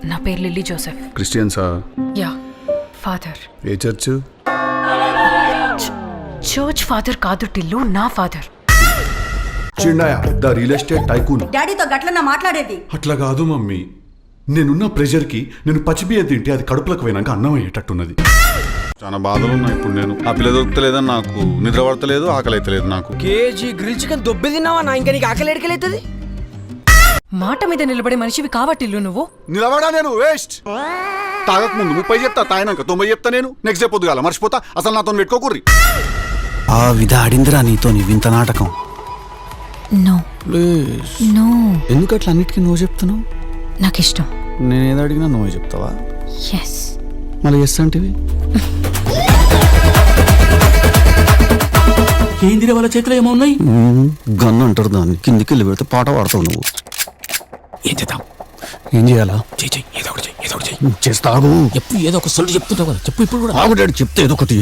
నా పేరు లిల్లీ జోసెఫ్. క్రిస్టియన్సా? యా. ఫాదర్. ఏ చర్చ్? చర్చ్ ఫాదర్ కాదు టిల్లు, నా father. Chinnayya the real estate tycoon. డాడీతో గట్లన్నా మాట్లాడేది. అట్లా కాదు మమ్మీ, నేనున్న ప్రెషర్కి నేను పచ్చిబియ్యం తింటే అది కడుపులకు పోయినాక అన్నం అయ్యేటట్టున్నది. చాలా బాధలు ఉన్నాయి ఇప్పుడు. నేను ఆ పిల్ల దొరుకుతలేదని నాకు నిద్ర పడతలేదు, ఆకలి అవుతలేదు నాకు. కేజీ గ్రిల్ చికెన్ దొబ్బి తిన్నావా నా? ఇంకా నీకు ఆకలి ఎడకలైతుంది. మాట మీద నిలబడే మనిషివి కావట్టిల్లు నువ్వు. నిలబడా నేను వేస్ట్. తాగక ముందు 30 చెప్తా, తాగినాక 90 చెప్తా. నేను నెక్స్ట్ డే పొద్దుగాల మర్చిపోతా. అసలు నాతో పెట్టుకోకుర్రి. ఆ విధ ఆడిందిరా నీతో వింత నాటకం. No no. ఎందుకు అట్లా అన్నిటికీ నువ్వు చెప్తున్నావు? నాకు ఇష్టం. నేనేదో అడిగినా నువ్వే చెప్తావా? ఎస్. మళ్ళీ ఎస్ అంటివి. ఏందిరా వాళ్ళ చేతిలో ఏమో ఉన్నాయి? గన్ను అంటారు దాన్ని. కిందికి వెళ్ళి పెడితే పాట పాడతావు నువ్వు. ఏం చేద్దాం? ఏం చేయాలా? చెయ్యి, ఏదో ఒకటి చెయ్యి. చేస్తావు. చెప్పు, ఏదో ఒక సొల్లు చెప్తుంటావు కదా, చెప్పు ఇప్పుడు కూడా. ఆవిడ చెప్తే ఏదో ఒకటి